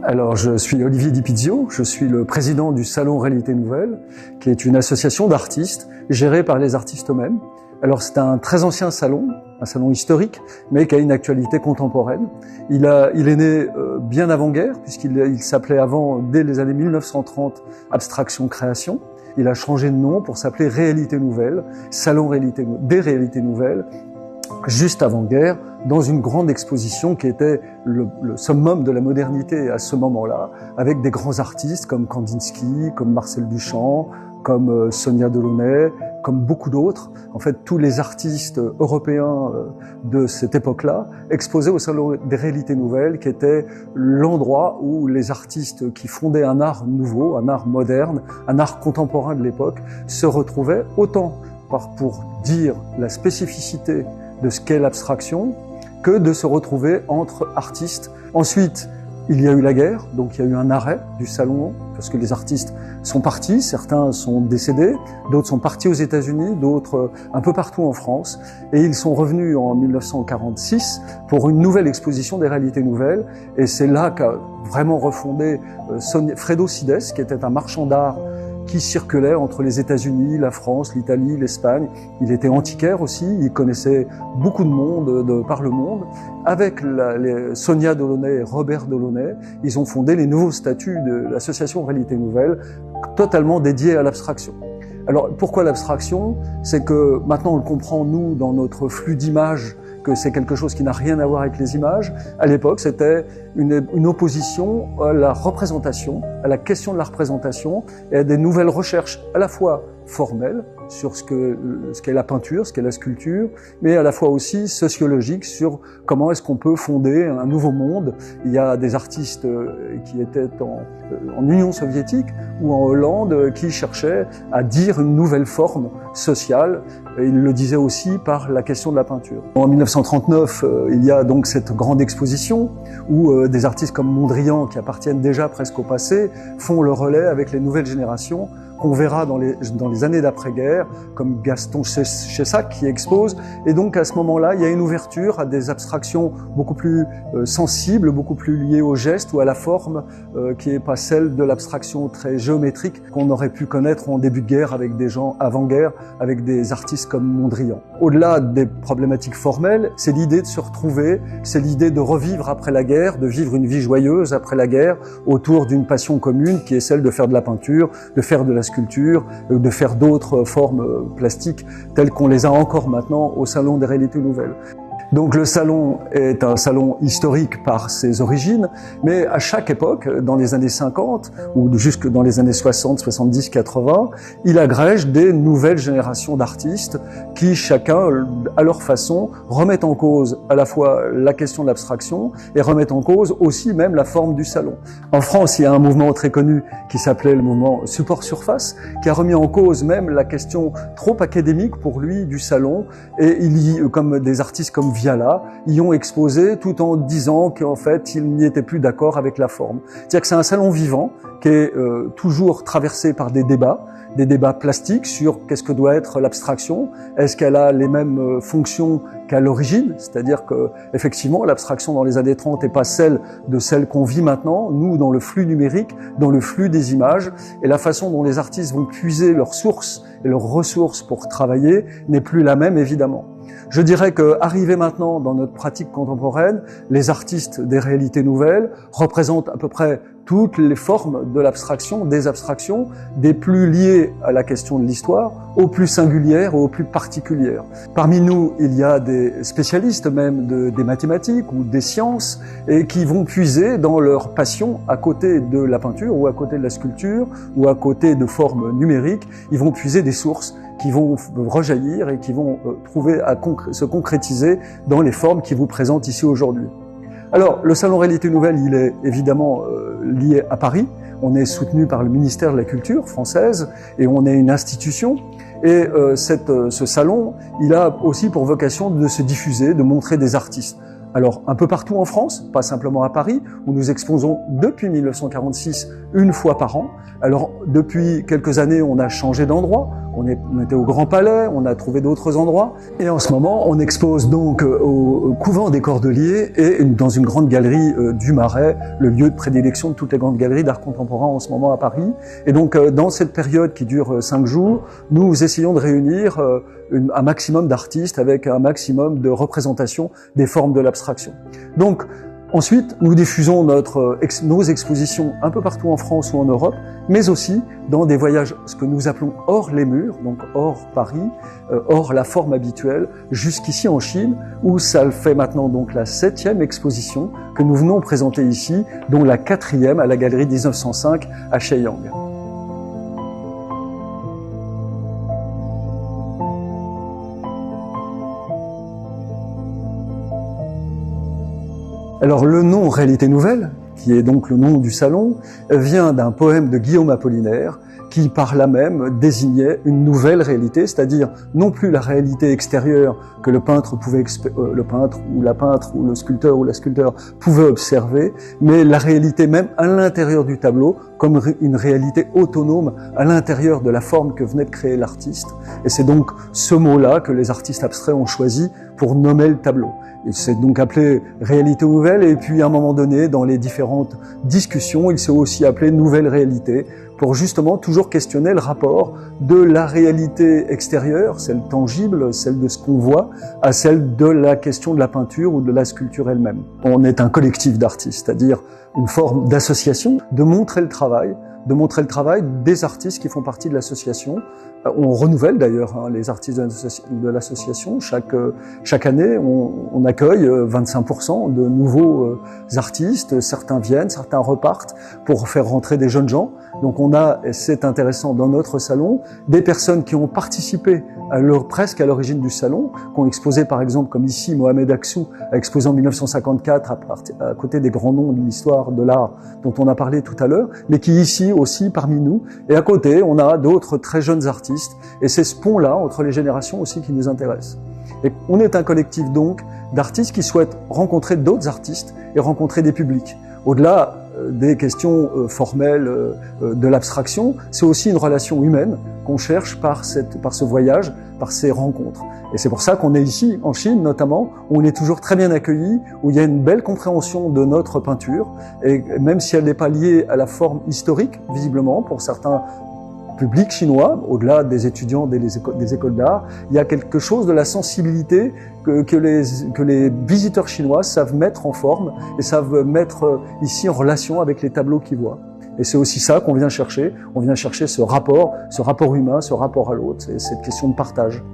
Alors, je suis Olivier Di Pizio, je suis le président du Salon Réalité Nouvelle, qui est une association d'artistes gérée par les artistes eux-mêmes. Alors, c'est un très ancien salon, un salon historique, mais qui a une actualité contemporaine. Il est né bien avant-guerre, puisqu'il s'appelait avant, dès les années 1930, Abstraction Création. Il a changé de nom pour s'appeler Réalité Nouvelle, Salon des Réalités Nouvelles, juste avant-guerre, dans une grande exposition qui était le summum de la modernité à ce moment-là, avec des grands artistes comme Kandinsky, comme Marcel Duchamp, comme Sonia Delaunay, comme beaucoup d'autres. En fait, tous les artistes européens de cette époque-là exposaient au Salon des Réalités Nouvelles, qui était l'endroit où les artistes qui fondaient un art nouveau, un art moderne, un art contemporain de l'époque, se retrouvaient autant pour dire la spécificité de ce qu'est l'abstraction, que de se retrouver entre artistes. Ensuite, il y a eu la guerre, donc il y a eu un arrêt du salon, parce que les artistes sont partis, certains sont décédés, d'autres sont partis aux États-Unis, d'autres un peu partout en France, et ils sont revenus en 1946 pour une nouvelle exposition des Réalités Nouvelles, et c'est là qu'a vraiment refondé Fredo Sides, qui était un marchand d'art qui circulait entre les États-Unis, la France, l'Italie, l'Espagne. Il était antiquaire aussi, il connaissait beaucoup de monde par le monde. Avec Sonia Delaunay et Robert Delaunay, ils ont fondé les nouveaux statuts de l'association Réalité Nouvelle, totalement dédiés à l'abstraction. Alors pourquoi l'abstraction? C'est que maintenant on le comprend, nous, dans notre flux d'images, que c'est quelque chose qui n'a rien à voir avec les images. À l'époque, c'était une opposition à la représentation, à la question de la représentation et à des nouvelles recherches à la fois formelles sur ce qu'est la peinture, ce qu'est la sculpture, mais à la fois aussi sociologiques sur comment est-ce qu'on peut fonder un nouveau monde. Il y a des artistes qui étaient en Union soviétique ou en Hollande qui cherchaient à dire une nouvelle forme sociale. Et ils le disaient aussi par la question de la peinture. En 1939, il y a donc cette grande exposition où des artistes comme Mondrian, qui appartiennent déjà presque au passé, font le relais avec les nouvelles générations qu'on verra dans les années d'après-guerre, comme Gaston Chessac qui expose. Et donc à ce moment-là, il y a une ouverture à des abstractions beaucoup plus sensibles, beaucoup plus liées au geste ou à la forme, qui n'est pas celle de l'abstraction très géométrique qu'on aurait pu connaître en début de guerre avec des gens avant-guerre, avec des artistes comme Mondrian. Au-delà des problématiques formelles, c'est l'idée de se retrouver, c'est l'idée de revivre après la guerre, de vivre une vie joyeuse après la guerre, autour d'une passion commune qui est celle de faire de la peinture, de faire de la sculpture, de faire d'autres formes plastiques telles qu'on les a encore maintenant au Salon des Réalités Nouvelles. Donc le salon est un salon historique par ses origines, mais à chaque époque, dans les années 50 ou jusque dans les années 60, 70, 80, il agrège des nouvelles générations d'artistes qui, chacun, à leur façon, remettent en cause à la fois la question de l'abstraction et remettent en cause aussi même la forme du salon. En France, il y a un mouvement très connu qui s'appelait le mouvement Support Surface, qui a remis en cause même la question trop académique pour lui du salon, et il y, comme des artistes comme Viala, y ont exposé tout en disant qu'en fait, ils n'y étaient plus d'accord avec la forme. C'est-à-dire que c'est un salon vivant qui est toujours traversé par des débats plastiques sur qu'est-ce que doit être l'abstraction, est-ce qu'elle a les mêmes fonctions qu'à l'origine, c'est-à-dire que effectivement l'abstraction dans les années 30 n'est pas celle qu'on vit maintenant, nous dans le flux numérique, dans le flux des images, et la façon dont les artistes vont puiser leurs sources et leurs ressources pour travailler n'est plus la même évidemment. Je dirais que, arrivé maintenant dans notre pratique contemporaine, les artistes des Réalités Nouvelles représentent à peu près toutes les formes de l'abstraction, des abstractions, des plus liées à la question de l'histoire, aux plus singulières et aux plus particulières. Parmi nous, il y a des spécialistes même des mathématiques ou des sciences et qui vont puiser dans leur passion à côté de la peinture ou à côté de la sculpture ou à côté de formes numériques, ils vont puiser des sources qui vont rejaillir et qui vont trouver à se concrétiser dans les formes qui vous présentent ici aujourd'hui. Alors, le Salon Réalité Nouvelle, il est évidemment lié à Paris. On est soutenu par le ministère de la Culture française et on est une institution. Et ce salon, il a aussi pour vocation de se diffuser, de montrer des artistes. Alors, un peu partout en France, pas simplement à Paris, où nous exposons depuis 1946 une fois par an. Alors, depuis quelques années, on a changé d'endroit. on était au Grand Palais, on a trouvé d'autres endroits. Et en ce moment, on expose donc au couvent des Cordeliers et dans une grande galerie du Marais, le lieu de prédilection de toutes les grandes galeries d'art contemporain en ce moment à Paris. Et donc, dans cette période qui dure 5 jours, nous essayons de réunir un maximum d'artistes avec un maximum de représentation des formes de l'abstraction. Donc, ensuite, nous diffusons nos expositions un peu partout en France ou en Europe, mais aussi dans des voyages, ce que nous appelons hors les murs, donc hors Paris, hors la forme habituelle, jusqu'ici en Chine, où ça fait maintenant donc la 7e exposition que nous venons présenter ici, dont la 4e à la galerie 1905 à Shenyang. Alors le nom Réalité Nouvelle, qui est donc le nom du salon, vient d'un poème de Guillaume Apollinaire qui par là même désignait une nouvelle réalité, c'est-à-dire non plus la réalité extérieure que le peintre ou la peintre ou le sculpteur ou la sculpteur pouvait observer, mais la réalité même à l'intérieur du tableau comme une réalité autonome à l'intérieur de la forme que venait de créer l'artiste. Et c'est donc ce mot-là que les artistes abstraits ont choisi pour nommer le tableau. Il s'est donc appelé Réalité Nouvelle, et puis à un moment donné, dans les différentes discussions, il s'est aussi appelé Nouvelle Réalité, pour justement toujours questionner le rapport de la réalité extérieure, celle tangible, celle de ce qu'on voit, à celle de la question de la peinture ou de la sculpture elle-même. On est un collectif d'artistes, c'est-à-dire une forme d'association, de montrer le travail des artistes qui font partie de l'association. On renouvelle d'ailleurs les artistes de l'association. Chaque année, on accueille 25% de nouveaux artistes. Certains viennent, certains repartent pour faire rentrer des jeunes gens. Donc on a, et c'est intéressant dans notre salon, des personnes qui ont participé presque à l'origine du salon, qui ont exposé par exemple, comme ici, Mohamed Aksou a exposé en 1954 à côté des grands noms de l'histoire de l'art dont on a parlé tout à l'heure, mais qui ici aussi parmi nous. Et à côté, on a d'autres très jeunes artistes. Et c'est ce pont-là entre les générations aussi qui nous intéresse. Et on est un collectif donc d'artistes qui souhaitent rencontrer d'autres artistes et rencontrer des publics. Au-delà des questions formelles de l'abstraction, c'est aussi une relation humaine qu'on cherche par ce voyage, par ces rencontres. Et c'est pour ça qu'on est ici, en Chine notamment, où on est toujours très bien accueillis, où il y a une belle compréhension de notre peinture, et même si elle n'est pas liée à la forme historique, visiblement, pour certains publics chinois, au-delà des étudiants des écoles d'art, il y a quelque chose de la sensibilité que les visiteurs chinois savent mettre en forme et savent mettre ici en relation avec les tableaux qu'ils voient. Et c'est aussi ça qu'on vient chercher. On vient chercher ce rapport humain, ce rapport à l'autre, et cette question de partage.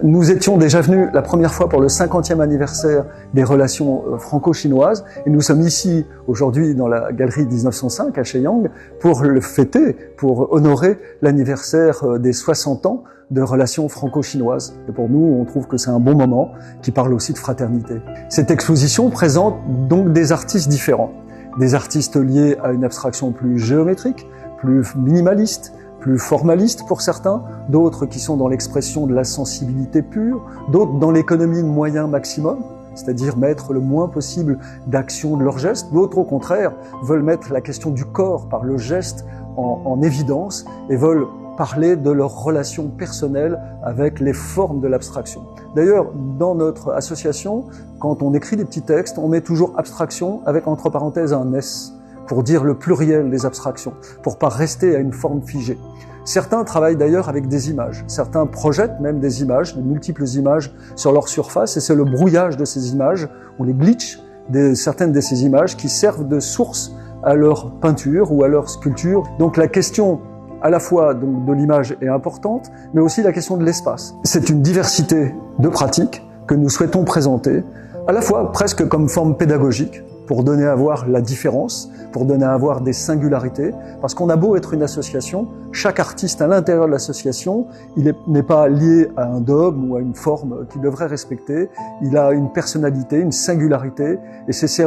Nous étions déjà venus la première fois pour le 50e anniversaire des relations franco-chinoises, et nous sommes ici aujourd'hui dans la galerie 1905 à Shenyang pour le fêter, pour honorer l'anniversaire des 60 ans de relations franco-chinoises. Et pour nous, on trouve que c'est un bon moment qui parle aussi de fraternité. Cette exposition présente donc des artistes différents, des artistes liés à une abstraction plus géométrique, plus minimaliste, plus formalistes pour certains, d'autres qui sont dans l'expression de la sensibilité pure, d'autres dans l'économie de moyens maximum, c'est-à-dire mettre le moins possible d'action de leurs gestes, d'autres au contraire veulent mettre la question du corps par le geste en évidence et veulent parler de leur relation personnelle avec les formes de l'abstraction. D'ailleurs, dans notre association, quand on écrit des petits textes, on met toujours abstraction avec entre parenthèses un S, pour dire le pluriel des abstractions, pour pas rester à une forme figée. Certains travaillent d'ailleurs avec des images. Certains projettent même des images, de multiples images sur leur surface, et c'est le brouillage de ces images, ou les glitches de certaines de ces images qui servent de source à leur peinture ou à leur sculpture. Donc la question à la fois donc, de l'image est importante, mais aussi la question de l'espace. C'est une diversité de pratiques que nous souhaitons présenter, à la fois presque comme forme pédagogique, pour donner à voir la différence, pour donner à voir des singularités, parce qu'on a beau être une association, chaque artiste à l'intérieur de l'association, il n'est pas lié à un dogme ou à une forme qu'il devrait respecter, il a une personnalité, une singularité, et c'est ces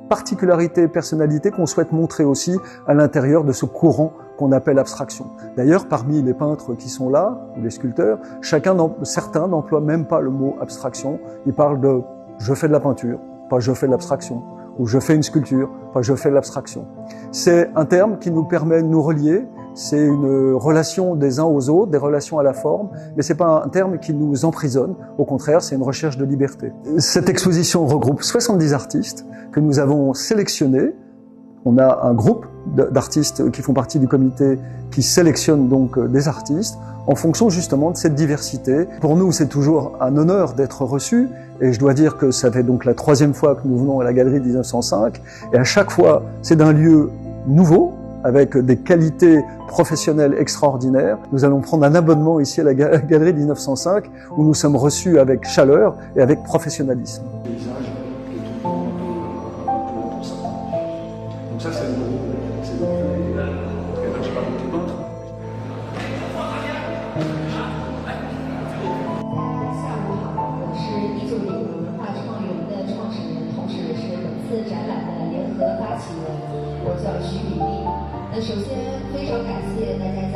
particularités, personnalités qu'on souhaite montrer aussi à l'intérieur de ce courant qu'on appelle abstraction. D'ailleurs, parmi les peintres qui sont là, ou les sculpteurs, certains n'emploient même pas le mot abstraction, ils parlent de « je fais de la peinture ». pas je fais de l'abstraction, ou je fais une sculpture, pas je fais de l'abstraction. C'est un terme qui nous permet de nous relier, c'est une relation des uns aux autres, des relations à la forme, mais c'est pas un terme qui nous emprisonne, au contraire, c'est une recherche de liberté. Cette exposition regroupe 70 artistes que nous avons sélectionnés. On a un groupe d'artistes qui font partie du comité qui sélectionne donc des artistes en fonction justement de cette diversité. Pour nous, c'est toujours un honneur d'être reçus et je dois dire que ça fait donc la 3e fois que nous venons à la Galerie 1905 et à chaque fois, c'est d'un lieu nouveau, avec des qualités professionnelles extraordinaires. Nous allons prendre un abonnement ici à la Galerie 1905 où nous sommes reçus avec chaleur et avec professionnalisme. Donc ça, c'est le gros, c'est le plus... Et là, je parle de peintre. 下午好，我是190文化创园的创始人，同时也是本次展览的联合发起人，我叫徐米粒。那首先非常感谢大家在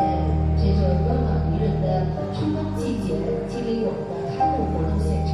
这个温暖宜人的春冬季节莅临我们的开幕活动现场。